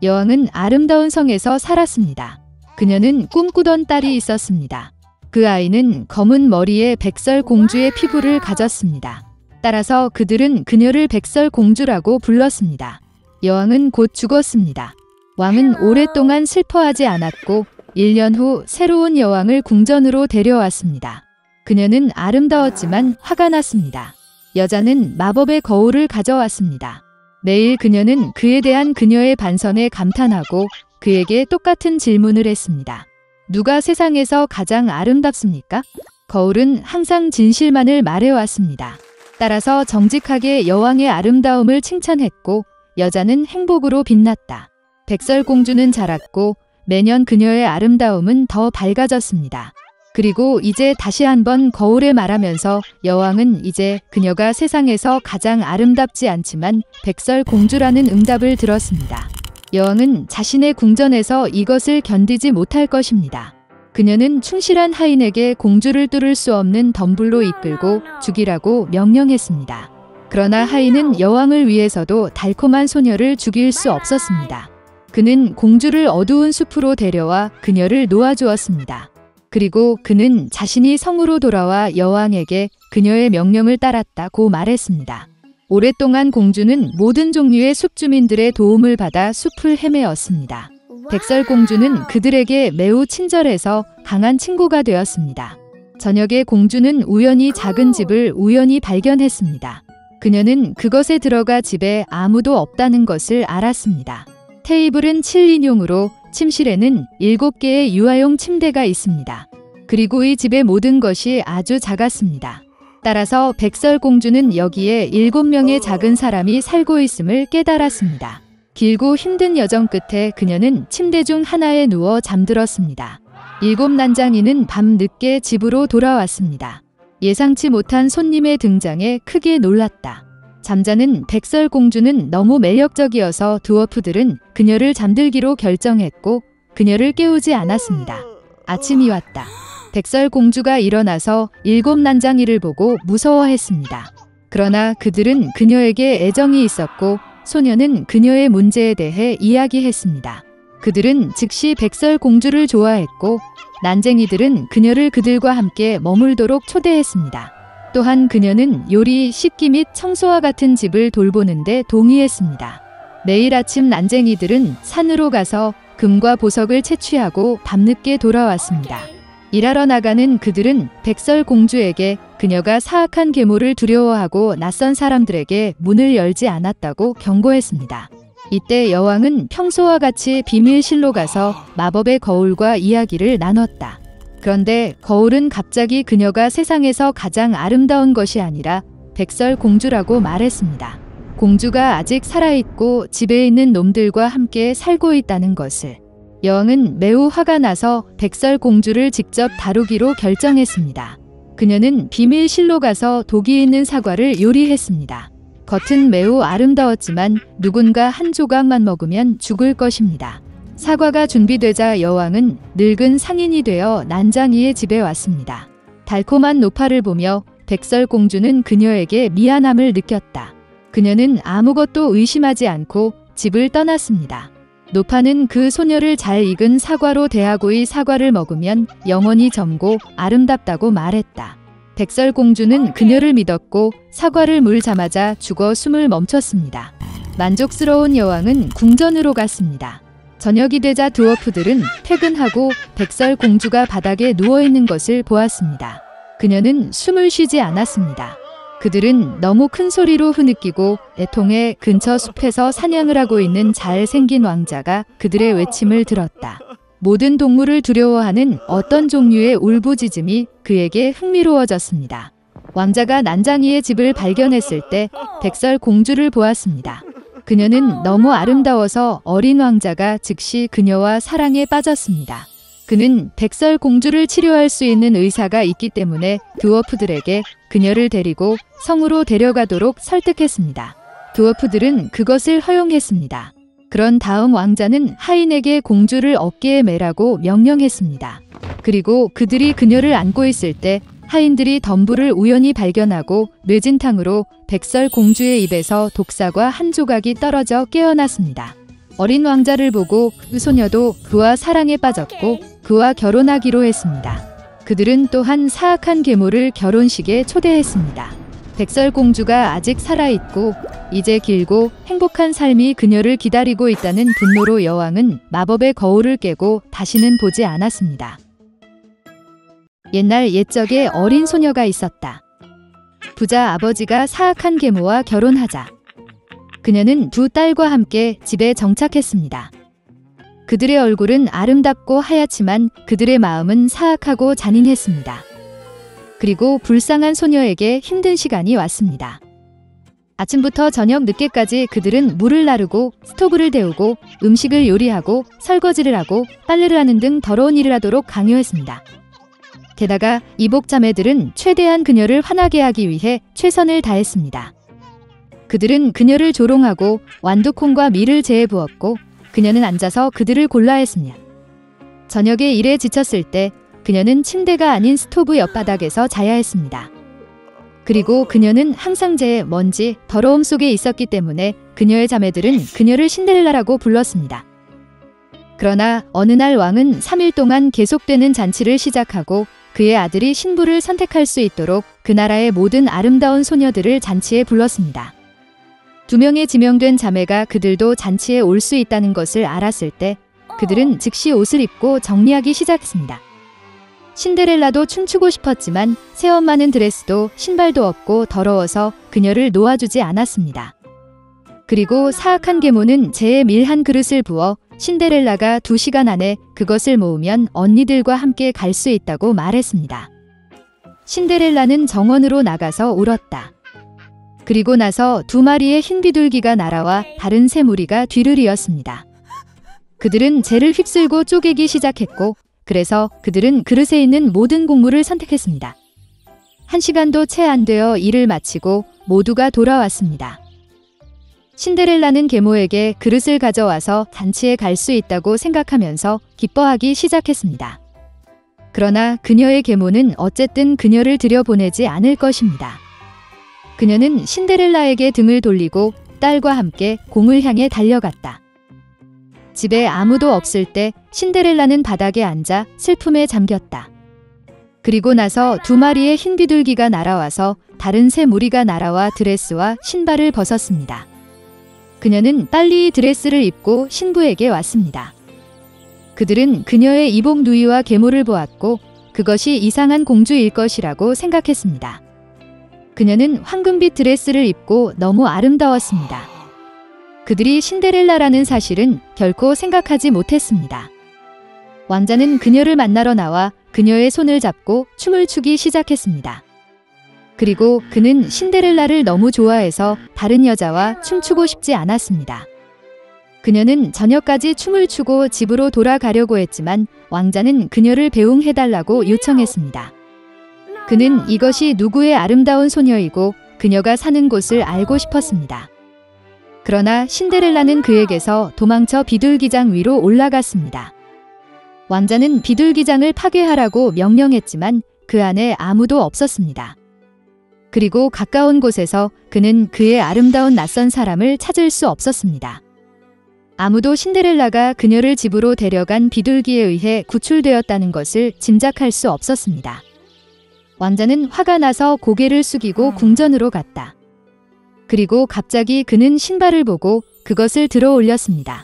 여왕은 아름다운 성에서 살았습니다. 그녀는 꿈꾸던 딸이 있었습니다. 그 아이는 검은 머리에 백설공주의 피부를 가졌습니다. 따라서 그들은 그녀를 백설공주라고 불렀습니다. 여왕은 곧 죽었습니다. 왕은 오랫동안 슬퍼하지 않았고 1년 후 새로운 여왕을 궁전으로 데려왔습니다. 그녀는 아름다웠지만 화가 났습니다. 여자는 마법의 거울을 가져왔습니다. 매일 그녀는 그에 대한 그녀의 반성에 감탄하고 그에게 똑같은 질문을 했습니다. 누가 세상에서 가장 아름답습니까? 거울은 항상 진실만을 말해왔습니다. 따라서 정직하게 여왕의 아름다움을 칭찬했고 여자는 행복으로 빛났다. 백설공주는 자랐고 매년 그녀의 아름다움은 더 밝아졌습니다. 그리고 이제 다시 한번 거울에 말하면서 여왕은 이제 그녀가 세상에서 가장 아름답지 않지만 백설공주라는 응답을 들었습니다. 여왕은 자신의 궁전에서 이것을 견디지 못할 것입니다. 그녀는 충실한 하인에게 공주를 뚫을 수 없는 덤불로 이끌고 죽이라고 명령했습니다. 그러나 하인은 여왕을 위해서도 달콤한 소녀를 죽일 수 없었습니다. 그는 공주를 어두운 숲으로 데려와 그녀를 놓아주었습니다. 그리고 그는 자신이 성으로 돌아와 여왕에게 그녀의 명령을 따랐다고 말했습니다. 오랫동안 공주는 모든 종류의 숲 주민들의 도움을 받아 숲을 헤매었습니다. 백설공주는 그들에게 매우 친절해서 강한 친구가 되었습니다. 저녁에 공주는 우연히 작은 집을 우연히 발견했습니다. 그녀는 그것에 들어가 집에 아무도 없다는 것을 알았습니다. 테이블은 7인용으로 침실에는 7개의 유아용 침대가 있습니다. 그리고 이 집의 모든 것이 아주 작았습니다. 따라서 백설공주는 여기에 7명의 작은 사람이 살고 있음을 깨달았습니다. 길고 힘든 여정 끝에 그녀는 침대 중 하나에 누워 잠들었습니다. 7 난장이는 밤 늦게 집으로 돌아왔습니다. 예상치 못한 손님의 등장에 크게 놀랐다. 잠자는 백설공주는 너무 매력적이어서 드워프들은 그녀를 잠들기로 결정했고 그녀를 깨우지 않았습니다. 아침이 왔다. 백설공주가 일어나서 7 난장이를 보고 무서워했습니다. 그러나 그들은 그녀에게 애정이 있었고 소녀는 그녀의 문제에 대해 이야기했습니다. 그들은 즉시 백설공주를 좋아했고 난쟁이들은 그녀를 그들과 함께 머물도록 초대했습니다. 또한 그녀는 요리, 씻기 및 청소와 같은 집을 돌보는데 동의했습니다. 매일 아침 난쟁이들은 산으로 가서 금과 보석을 채취하고 밤늦게 돌아왔습니다. 일하러 나가는 그들은 백설공주에게 그녀가 사악한 계모를 두려워하고 낯선 사람들에게 문을 열지 않았다고 경고했습니다. 이때 여왕은 평소와 같이 비밀실로 가서 마법의 거울과 이야기를 나눴다. 그런데 거울은 갑자기 그녀가 세상에서 가장 아름다운 것이 아니라 백설공주라고 말했습니다. 공주가 아직 살아있고 집에 있는 놈들과 함께 살고 있다는 것을. 여왕은 매우 화가 나서 백설공주를 직접 다루기로 결정했습니다. 그녀는 비밀실로 가서 독이 있는 사과를 요리했습니다. 겉은 매우 아름다웠지만 누군가 한 조각만 먹으면 죽을 것입니다. 사과가 준비되자 여왕은 늙은 상인이 되어 난장이의 집에 왔습니다. 달콤한 노파를 보며 백설공주는 그녀에게 미안함을 느꼈다. 그녀는 아무것도 의심하지 않고 집을 떠났습니다. 노파는 그 소녀를 잘 익은 사과로 대하고 이 사과를 먹으면 영원히 젊고 아름답다고 말했다. 백설공주는 그녀를 믿었고 사과를 물자마자 죽어 숨을 멈췄습니다. 만족스러운 여왕은 궁전으로 갔습니다. 저녁이 되자 드워프들은 퇴근하고 백설공주가 바닥에 누워있는 것을 보았습니다. 그녀는 숨을 쉬지 않았습니다. 그들은 너무 큰 소리로 흐느끼고 애통해 근처 숲에서 사냥을 하고 있는 잘생긴 왕자가 그들의 외침을 들었다. 모든 동물을 두려워하는 어떤 종류의 울부짖음이 그에게 흥미로워졌습니다. 왕자가 난장이의 집을 발견했을 때 백설공주를 보았습니다. 그녀는 너무 아름다워서 어린 왕자가 즉시 그녀와 사랑에 빠졌습니다. 그는 백설공주를 치료할 수 있는 의사가 있기 때문에 드워프들에게 그녀를 데리고 성으로 데려가도록 설득했습니다. 드워프들은 그것을 허용했습니다. 그런 다음 왕자는 하인에게 공주를 어깨에 매라고 명령했습니다. 그리고 그들이 그녀를 안고 있을 때 하인들이 덤불을 우연히 발견하고 뇌진탕으로 백설공주의 입에서 독사과 한 조각이 떨어져 깨어났습니다. 어린 왕자를 보고 그 소녀도 그와 사랑에 빠졌고 그와 결혼하기로 했습니다. 그들은 또한 사악한 계모를 결혼식에 초대했습니다. 백설공주가 아직 살아있고 이제 길고 행복한 삶이 그녀를 기다리고 있다는 분노로 여왕은 마법의 거울을 깨고 다시는 보지 않았습니다. 옛날 옛적에 어린 소녀가 있었다. 부자 아버지가 사악한 계모와 결혼하자 그녀는 두 딸과 함께 집에 정착했습니다. 그들의 얼굴은 아름답고 하얗지만 그들의 마음은 사악하고 잔인했습니다. 그리고 불쌍한 소녀에게 힘든 시간이 왔습니다. 아침부터 저녁 늦게까지 그들은 물을 나르고 스토브를 데우고 음식을 요리하고 설거지를 하고 빨래를 하는 등 더러운 일을 하도록 강요했습니다. 게다가 이복 자매들은 최대한 그녀를 화나게 하기 위해 최선을 다했습니다. 그들은 그녀를 조롱하고 완두콩과 밀을 재에 부었고 그녀는 앉아서 그들을 골라 했습니다. 저녁에 일에 지쳤을 때 그녀는 침대가 아닌 스토브 옆바닥에서 자야 했습니다. 그리고 그녀는 항상 재에 먼지, 더러움 속에 있었기 때문에 그녀의 자매들은 그녀를 신데렐라라고 불렀습니다. 그러나 어느 날 왕은 3일 동안 계속되는 잔치를 시작하고 그의 아들이 신부를 선택할 수 있도록 그 나라의 모든 아름다운 소녀들을 잔치에 불렀습니다. 2명의 지명된 자매가 그들도 잔치에 올 수 있다는 것을 알았을 때 그들은 즉시 옷을 입고 정리하기 시작했습니다. 신데렐라도 춤추고 싶었지만 새엄마는 드레스도 신발도 없고 더러워서 그녀를 놓아주지 않았습니다. 그리고 사악한 계모는 재에 밀 한 그릇을 부어 신데렐라가 2시간 안에 그것을 모으면 언니들과 함께 갈 수 있다고 말했습니다. 신데렐라는 정원으로 나가서 울었다. 그리고 나서 2마리의 흰 비둘기가 날아와 다른 새 무리가 뒤를 이었습니다. 그들은 재를 휩쓸고 쪼개기 시작했고 그래서 그들은 그릇에 있는 모든 곡물을 선택했습니다. 1시간도 채 안 되어 일을 마치고 모두가 돌아왔습니다. 신데렐라는 계모에게 그릇을 가져와서 잔치에 갈 수 있다고 생각하면서 기뻐하기 시작했습니다. 그러나 그녀의 계모는 어쨌든 그녀를 들여보내지 않을 것입니다. 그녀는 신데렐라에게 등을 돌리고 딸과 함께 공을 향해 달려갔다. 집에 아무도 없을 때 신데렐라는 바닥에 앉아 슬픔에 잠겼다. 그리고 나서 2마리의 흰 비둘기가 날아와서 다른 새 무리가 날아와 드레스와 신발을 벗었습니다. 그녀는 빨리 드레스를 입고 신부에게 왔습니다. 그들은 그녀의 이복 누이와 계모를 보았고 그것이 이상한 공주일 것이라고 생각했습니다. 그녀는 황금빛 드레스를 입고 너무 아름다웠습니다. 그들이 신데렐라라는 사실은 결코 생각하지 못했습니다. 왕자는 그녀를 만나러 나와 그녀의 손을 잡고 춤을 추기 시작했습니다. 그리고 그는 신데렐라를 너무 좋아해서 다른 여자와 춤추고 싶지 않았습니다. 그녀는 저녁까지 춤을 추고 집으로 돌아가려고 했지만 왕자는 그녀를 배웅해달라고 요청했습니다. 그는 이것이 누구의 아름다운 소녀이고 그녀가 사는 곳을 알고 싶었습니다. 그러나 신데렐라는 그에게서 도망쳐 비둘기장 위로 올라갔습니다. 왕자는 비둘기장을 파괴하라고 명령했지만 그 안에 아무도 없었습니다. 그리고 가까운 곳에서 그는 그의 아름다운 낯선 사람을 찾을 수 없었습니다. 아무도 신데렐라가 그녀를 집으로 데려간 비둘기에 의해 구출되었다는 것을 짐작할 수 없었습니다. 왕자는 화가 나서 고개를 숙이고 궁전으로 갔다. 그리고 갑자기 그는 신발을 보고 그것을 들어 올렸습니다.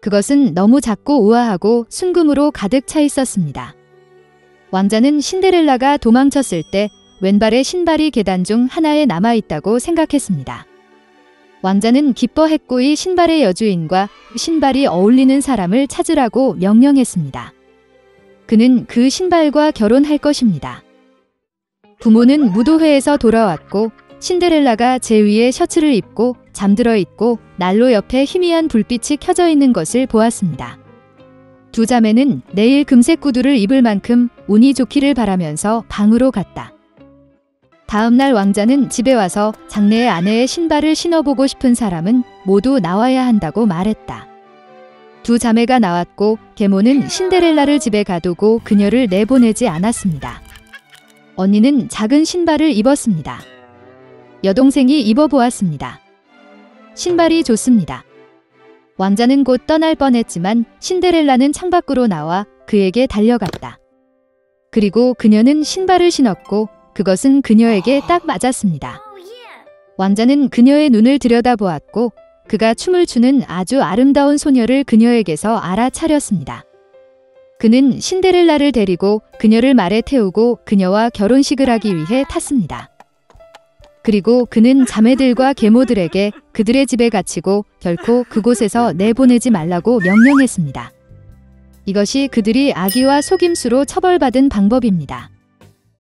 그것은 너무 작고 우아하고 순금으로 가득 차 있었습니다. 왕자는 신데렐라가 도망쳤을 때 왼발의 신발이 계단 중 하나에 남아있다고 생각했습니다. 왕자는 기뻐했고 이 신발의 여주인과 신발이 어울리는 사람을 찾으라고 명령했습니다. 그는 그 신발과 결혼할 것입니다. 부모는 무도회에서 돌아왔고 신데렐라가 제 위에 셔츠를 입고 잠들어 있고 난로 옆에 희미한 불빛이 켜져 있는 것을 보았습니다. 2 자매는 내일 금색 구두를 입을 만큼 운이 좋기를 바라면서 방으로 갔다. 다음 날 왕자는 집에 와서 장래의 아내의 신발을 신어보고 싶은 사람은 모두 나와야 한다고 말했다. 2 자매가 나왔고 계모는 신데렐라를 집에 가두고 그녀를 내보내지 않았습니다. 언니는 작은 신발을 입었습니다. 여동생이 입어보았습니다. 신발이 좋습니다. 왕자는 곧 떠날 뻔했지만 신데렐라는 창밖으로 나와 그에게 달려갔다. 그리고 그녀는 신발을 신었고 그것은 그녀에게 딱 맞았습니다. 왕자는 그녀의 눈을 들여다보았고 그가 춤을 추는 아주 아름다운 소녀를 그녀에게서 알아차렸습니다. 그는 신데렐라를 데리고 그녀를 말에 태우고 그녀와 결혼식을 하기 위해 탔습니다. 그리고 그는 자매들과 계모들에게 그들의 집에 갇히고 결코 그곳에서 내보내지 말라고 명령했습니다. 이것이 그들이 악의와 속임수로 처벌받은 방법입니다.